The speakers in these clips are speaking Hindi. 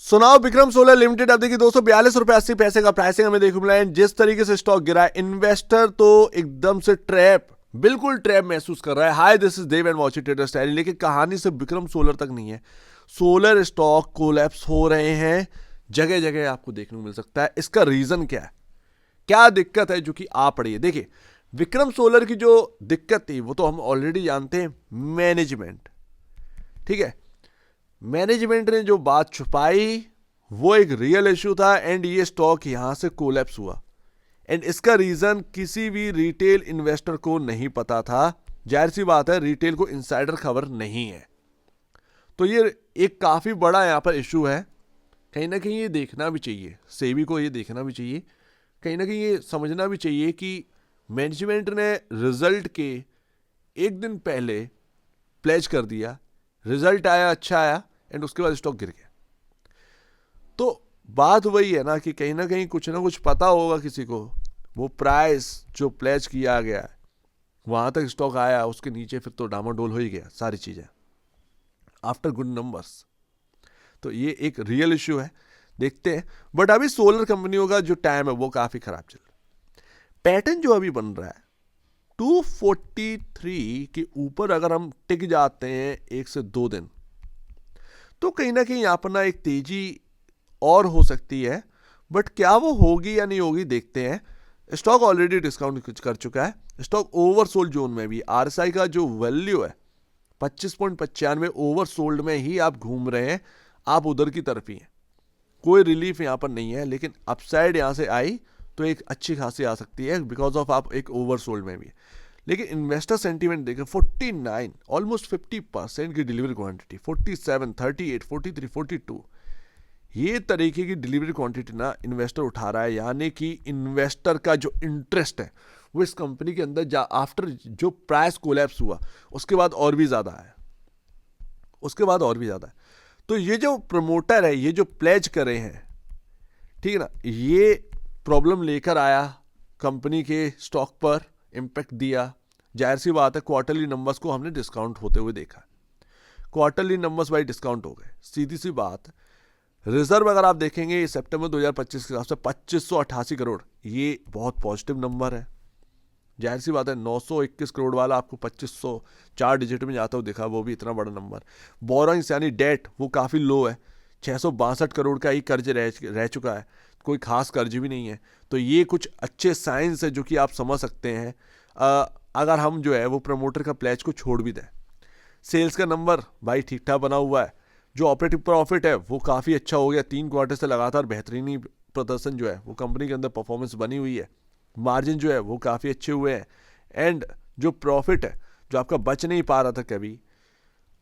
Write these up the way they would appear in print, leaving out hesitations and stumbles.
सुनाओ विक्रम सोलर लिमिटेड अब देखिए ₹242.80 का प्राइसिंग हमें देखने को मिला है। जिस तरीके से स्टॉक गिरा है, इन्वेस्टर तो एकदम से बिल्कुल ट्रैप महसूस कर रहा है। Hi, this is Dev and watching trader style. लेकिन कहानी सिर्फ विक्रम सोलर तक नहीं है, सोलर स्टॉक कोलैप्स हो रहे हैं जगह जगह, आपको देखने को मिल सकता है। इसका रीजन क्या है, क्या दिक्कत है जो कि आ पड़ी है? देखिए, विक्रम सोलर की जो दिक्कत थी वो तो हम ऑलरेडी जानते हैं, मैनेजमेंट। ठीक है, मैनेजमेंट ने जो बात छुपाई वो एक रियल इश्यू था एंड ये स्टॉक यहां से कोलैप्स हुआ। एंड इसका रीजन किसी भी रिटेल इन्वेस्टर को नहीं पता था। जाहिर सी बात है, रिटेल को इनसाइडर खबर नहीं है, तो ये एक काफी बड़ा यहां पर इश्यू है। कहीं ना कहीं ये देखना भी चाहिए, सेबी को ये देखना भी चाहिए, कहीं ना कहीं ये समझना भी चाहिए कि मैनेजमेंट ने रिजल्ट के एक दिन पहले प्लेज कर दिया, रिजल्ट आया, अच्छा आया, एंड उसके बाद स्टॉक गिर गया। तो बात वही है ना कि कहीं ना कहीं कुछ ना कुछ पता होगा किसी को। वो प्राइस जो प्लेज किया गया है वहां तक स्टॉक आया, उसके नीचे फिर तो डामाडोल हो ही गया सारी चीजें आफ्टर गुड नंबर्स। तो ये एक रियल इश्यू है, देखते हैं। बट अभी सोलर कंपनियों का जो टाइम है वो काफी खराब चल रहा है। पैटर्न जो अभी बन रहा है 243 के ऊपर अगर हम टिक जाते हैं 1 से 2 दिन, तो कहीं ना कहीं यहां पर ना एक तेजी और हो सकती है। बट क्या वो होगी या नहीं होगी, देखते हैं। स्टॉक ऑलरेडी डिस्काउंट कर चुका है, स्टॉक ओवरसोल्ड जोन में भी। आरएसआई का जो वैल्यू है 25.95 ओवरसोल्ड में ही आप घूम रहे हैं, आप उधर की तरफ ही हैं। कोई रिलीफ यहां पर नहीं है, लेकिन अपसाइड यहां से आई तो एक अच्छी खासी आ सकती है बिकॉज ऑफ आप एक ओवरसोल्ड में भी। लेकिन इन्वेस्टर सेंटीमेंट देखें, 49 ऑलमोस्ट 50% की डिलीवरी क्वांटिटी, 47, 38, 43, 42 ये तरीके की डिलीवरी क्वांटिटी ना इन्वेस्टर उठा रहा है। यानी कि इन्वेस्टर का जो इंटरेस्ट है वो इस कंपनी के अंदर आफ्टर जो प्राइस कोलैप्स हुआ उसके बाद और भी ज्यादा है, उसके बाद और भी ज्यादा है। तो ये जो प्रमोटर है, ये जो प्लेज करे हैं, ठीक है ना, ये प्रॉब्लम लेकर आया कंपनी के स्टॉक पर, इंपैक्ट दिया। जाहिर सी बात है, क्वार्टरली नंबर्स को हमने डिस्काउंट होते हुए देखा, क्वार्टरली नंबर्स बाई डिस्काउंट हो गए, सीधी सी बात। रिजर्व अगर आप देखेंगे सितंबर 2025 के हिसाब से 2588 करोड़, ये बहुत पॉजिटिव नंबर है। जाहिर सी बात है, 921 करोड़ वाला आपको 2500 4 डिजिट में जाता हुआ दिखा, वो भी इतना बड़ा नंबर। बोरोइंग्स यानी डेट वो काफ़ी लो है, 662 करोड़ का ही कर्ज रह चुका है, कोई खास कर्ज भी नहीं है। तो ये कुछ अच्छे साइंस है जो कि आप समझ सकते हैं अगर हम जो है वो प्रमोटर का प्लेज को छोड़ भी दें। सेल्स का नंबर भाई ठीक ठाक बना हुआ है, जो ऑपरेटिव प्रॉफिट है वो काफ़ी अच्छा हो गया, 3 क्वार्टर से लगातार बेहतरीनी प्रदर्शन जो है वो कंपनी के अंदर परफॉर्मेंस बनी हुई है। मार्जिन जो है वो काफ़ी अच्छे हुए हैं, एंड जो प्रॉफिट है जो आपका बच नहीं पा रहा था कभी,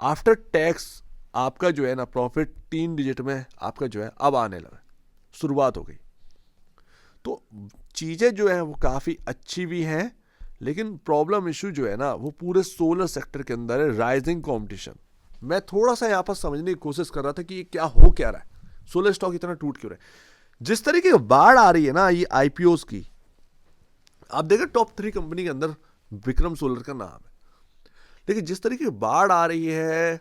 आफ्टर टैक्स आपका जो है ना प्रॉफिट 3 डिजिट में आपका जो है अब आने लगा, शुरुआत हो गई। तो चीज़ें जो है वो काफ़ी अच्छी भी हैं, लेकिन प्रॉब्लम इशू जो है ना वो पूरे सोलर सेक्टर के अंदर है, राइजिंग कॉम्पिटिशन। मैं थोड़ा सा यहाँ पर समझने की कोशिश कर रहा था कि ये क्या हो क्या रहा है, सोलर स्टॉक इतना टूट क्यों रहा है। जिस तरीके की बाढ़ आ रही है ना ये आईपीओस की, आप देखिए टॉप 3 कंपनी के अंदर विक्रम सोलर का नाम है, लेकिन जिस तरीके की बाढ़ आ रही है,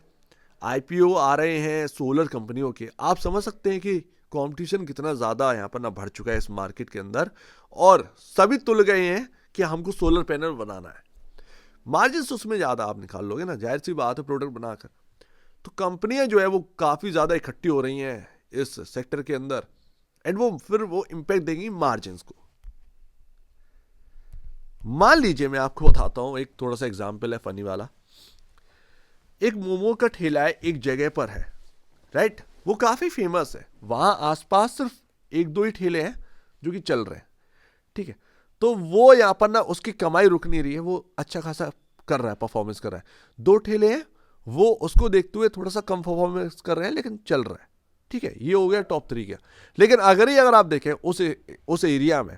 आईपीओ आ रहे हैं सोलर कंपनियों के, आप समझ सकते हैं कि कंपटीशन कितना ज़्यादा यहाँ पर ना बढ़ चुका है इस मार्केट के अंदर। और सभी तुल गए हैं कि हमको सोलर पैनल बनाना है, मार्जिन उसमें ज़्यादा आप निकाल लोगे ना, जाहिर सी बात है प्रोडक्ट बनाकर। तो कंपनियां जो है वो काफ़ी ज़्यादा इकट्ठी हो रही हैं इस सेक्टर के अंदर, एंड वो फिर वो इम्पैक्ट देंगी मार्जिन को। मान लीजिए मैं आपको बताता हूं, एक थोड़ा सा एग्जाम्पल है फनी वाला। एक मोमो का ठेला है, एक जगह पर है, राइट, वो काफ़ी फेमस है, वहां आसपास सिर्फ 1-2 ही ठेले हैं जो कि चल रहे हैं, ठीक है। तो वो यहाँ पर ना उसकी कमाई रुक नहीं रही है, वो अच्छा खासा कर रहा है, परफॉर्मेंस कर रहा है। 2 ठेले हैं, वो उसको देखते हुए थोड़ा सा कम परफॉर्मेंस कर रहे हैं, लेकिन चल रहा है, ठीक है। ये हो गया टॉप 3 का। लेकिन अगर आप देखें उस एरिया में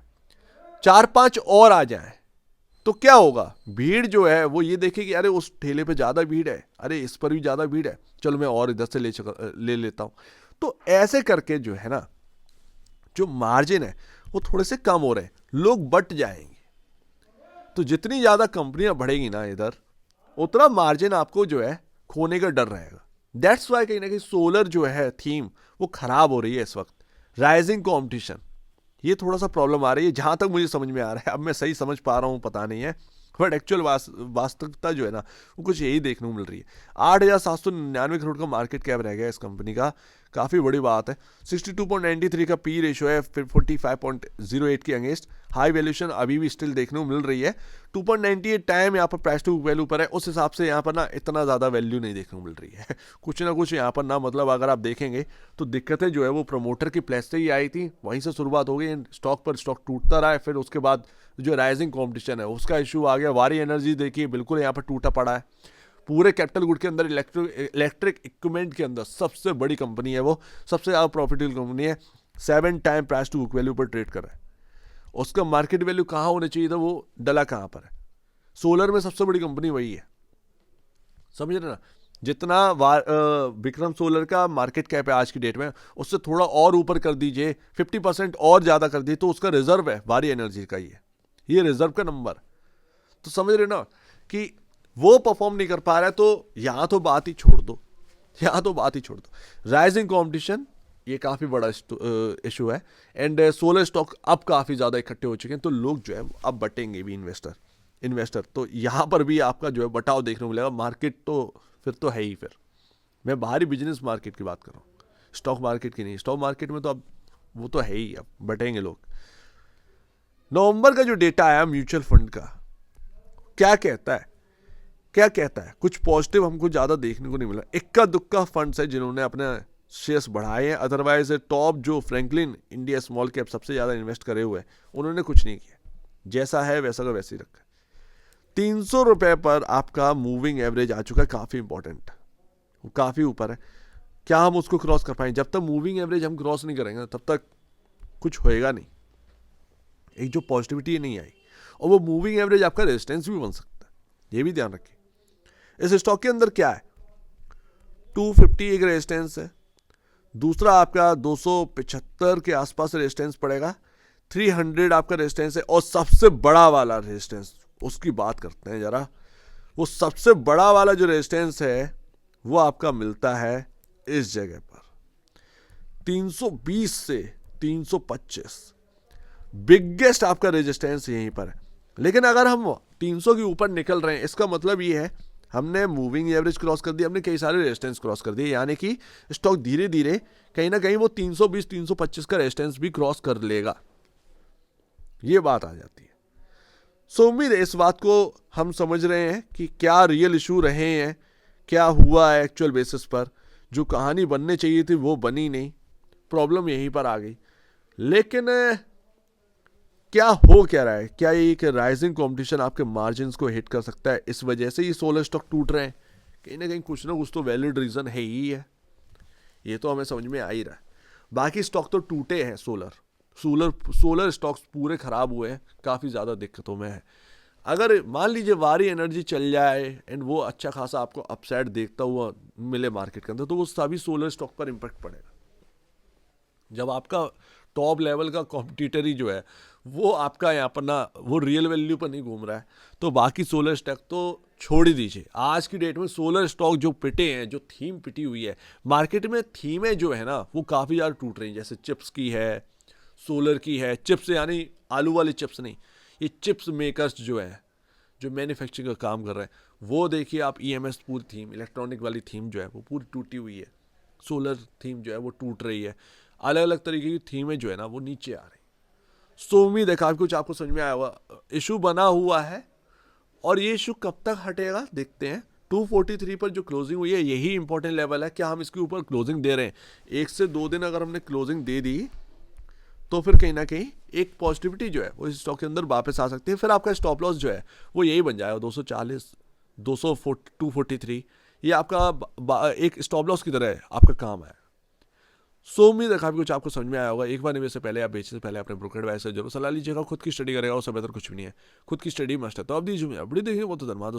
4-5 और आ जाए तो क्या होगा, भीड़ जो है वो ये देखेगी, अरे उस ठेले पे ज़्यादा भीड़ है, अरे इस पर भी ज़्यादा भीड़ है, चलो मैं और इधर से ले लेता हूँ। तो ऐसे करके जो है ना, जो मार्जिन है वो थोड़े से कम हो रहे हैं, लोग बट जाएंगे। तो जितनी ज़्यादा कंपनियां बढ़ेगी ना इधर, उतना मार्जिन आपको जो है खोने का डर रहेगा। दैट्स वाई कहीं ना कहीं सोलर जो है थीम वो खराब हो रही है इस वक्त। राइजिंग कंपटीशन, ये थोड़ा सा प्रॉब्लम आ रही है जहां तक मुझे समझ में आ रहा है। अब मैं सही समझ पा रहा हूँ पता नहीं है, बट एक्चुअल वास्तविकता जो है ना वो कुछ यही देखने को मिल रही है। 8,799 करोड़ का मार्केट कैप रह गया इस कंपनी का, काफ़ी बड़ी बात है। 62.93 का पी रेशियो है, फिर 45.08 के अगेंस्ट। हाई वैल्यूएशन अभी भी स्टिल देखने को मिल रही है। 2.98 टाइम यहाँ पर प्राइस टू वैल्यू पर है, उस हिसाब से यहाँ पर ना इतना ज़्यादा वैल्यू नहीं देखने को मिल रही है। कुछ ना कुछ यहाँ पर ना, मतलब अगर आप देखेंगे तो दिक्कतें जो है वो प्रमोटर की प्लेस से ही आई थी, वहीं से शुरुआत हो गई। स्टॉक पर स्टॉक टूटता रहा है, फिर उसके बाद जो राइजिंग कंपटीशन है उसका इशू आ गया। वारी एनर्जी देखिए बिल्कुल यहाँ पर टूटा पड़ा है। पूरे कैपिटल गुड के अंदर इलेक्ट्रिक इक्विपमेंट के अंदर सबसे बड़ी कंपनी है वो, सबसे ज़्यादा प्रॉफिटेबल कंपनी है। 7 time price to book value पर ट्रेड कर रहा है। उसका मार्केट वैल्यू कहाँ होना चाहिए था, वो डला कहाँ पर है। सोलर में सबसे बड़ी कंपनी वही है, समझ रहे ना। जितना विक्रम सोलर का मार्केट कैप है आज की डेट में, उससे थोड़ा और ऊपर कर दीजिए, 50% और ज़्यादा कर दीजिए, तो उसका रिजर्व है वारी एनर्जी का ये रिजर्व का नंबर। तो समझ रहे ना कि वो परफॉर्म नहीं कर पा रहा है, तो यहाँ तो बात ही छोड़ दो, यहाँ तो बात ही छोड़ दो। राइजिंग कंपटीशन ये काफ़ी बड़ा इशू है। एंड सोलर स्टॉक अब काफ़ी ज़्यादा इकट्ठे हो चुके हैं, तो लोग जो है अब बटेंगे भी इन्वेस्टर। तो यहाँ पर भी आपका जो है बटाव देखने को मिलेगा। मार्केट तो फिर तो है ही। फिर मैं बाहरी बिजनेस मार्केट की बात कर रहा हूँ, स्टॉक मार्केट की नहीं। स्टॉक मार्केट में तो अब वो तो है ही, अब बटेंगे लोग। नवंबर का जो डेटा आया म्यूचुअल फंड का, क्या कहता है कुछ पॉजिटिव हमको ज़्यादा देखने को नहीं मिला। इक्का दुक्का फंड्स है जिन्होंने अपने शेयर्स बढ़ाए हैं, अदरवाइज टॉप जो फ्रैंकलिन इंडिया स्मॉल कैप सबसे ज़्यादा इन्वेस्ट करे हुए हैं, उन्होंने कुछ नहीं किया। जैसा है वैसा का वैसे ही रखा। 300 रुपये पर आपका मूविंग एवरेज आ चुका है, काफ़ी इंपॉर्टेंट, वो काफ़ी ऊपर है। क्या हम उसको क्रॉस कर पाएंगे? जब तक मूविंग एवरेज हम क्रॉस नहीं करेंगे तब तक कुछ होएगा नहीं, एक जो पॉजिटिविटी नहीं आई। और वो मूविंग एवरेज आपका रेजिस्टेंस भी बन सकता है, ये भी ध्यान रखिए। इस स्टॉक के अंदर क्या है, 250 एक रेजिस्टेंस है, दूसरा आपका 275 के आसपास रेजिस्टेंस पड़ेगा, 300 आपका रेजिस्टेंस है, और सबसे बड़ा वाला रेजिस्टेंस उसकी बात करते हैं जरा। वो सबसे बड़ा वाला जो रेजिस्टेंस है वो आपका मिलता है इस जगह पर, 320 से 325। बिगेस्ट आपका रेजिस्टेंस यहीं पर है। लेकिन अगर हम 300 के ऊपर निकल रहे हैं, इसका मतलब ये है हमने मूविंग एवरेज क्रॉस कर दिया, हमने कई सारे रेजिस्टेंस क्रॉस कर दिए, यानी कि स्टॉक धीरे धीरे कहीं ना कहीं वो 320 325 का रेजिस्टेंस भी क्रॉस कर लेगा, ये बात आ जाती है। सो उम्मीद है इस बात को हम समझ रहे हैं कि क्या रियल इशू रहे हैं, क्या हुआ है एक्चुअल बेसिस पर। जो कहानी बनने चाहिए थी वो बनी नहीं, प्रॉब्लम यहीं पर आ गई। लेकिन क्या हो क्या रहा है, क्या ये एक राइजिंग कंपटीशन आपके मार्जिन्स को हिट कर सकता है, इस वजह से ये सोलर स्टॉक टूट रहे हैं? कहीं ना कुछ तो वैलिड रीजन है ही है, ये तो हमें समझ में आ ही रहा है। बाकी स्टॉक तो टूटे हैं, सोलर स्टॉक्स पूरे खराब हुए हैं, काफ़ी ज़्यादा दिक्कतों में है। अगर मान लीजिए वारी एनर्जी चल जाए एंड वो अच्छा खासा आपको अपसाइड देखता हुआ मिले मार्केट के अंदर, तो वो सभी सोलर स्टॉक पर इम्पैक्ट पड़ेगा। जब आपका टॉप लेवल का कॉम्पिटिटर ही जो है वो आपका यहाँ पर ना वो रियल वैल्यू पर नहीं घूम रहा है, तो बाकी सोलर स्टॉक तो छोड़ ही दीजिए। आज की डेट में सोलर स्टॉक जो पिटे हैं, जो थीम पिटी हुई है मार्केट में, थीमें जो है ना वो काफ़ी ज़्यादा टूट रही हैं। जैसे चिप्स की है, सोलर की है। चिप्स यानी आलू वाले चिप्स नहीं, ये चिप्स मेकर्स जो है, जो मैन्युफैक्चरिंग का काम कर रहे हैं, वो देखिए आप। EMS पूरी थीम, इलेक्ट्रॉनिक वाली थीम जो है वो पूरी टूटी हुई है। सोलर थीम जो है वो टूट रही है। अलग अलग तरीके की थीमें जो है ना वो नीचे आ रही। सो उम्मीद है काफ़ी कुछ आपको समझ में आया हुआ। इशू बना हुआ है और ये इशू कब तक हटेगा देखते हैं। 243 पर जो क्लोजिंग हुई है यही इंपॉर्टेंट लेवल है, क्या हम इसके ऊपर क्लोजिंग दे रहे हैं। 1 से 2 दिन अगर हमने क्लोजिंग दे दी तो फिर कहीं ना कहीं एक पॉजिटिविटी जो है वो इस स्टॉक के अंदर वापस आ सकती है। फिर आपका स्टॉप लॉस जो है वो यही बन जाएगा 240, 243। ये आपका एक स्टॉप लॉस की तरह है, आपका काम है। सो उम्मीद है काफ़ी कुछ आपको समझ में आया होगा। एक बार निवेश से पहले या बेचने से पहले अपने ब्रोकर एडवाइस से जरूर सलाह लीजिएगा। खुद की स्टडी करेगा, उससे बेहतर कुछ भी नहीं है। खुद की स्टडी मस्ट है। तो अब दीजिए अपनी देखिए वो तो धन्यवाद दोस्तों।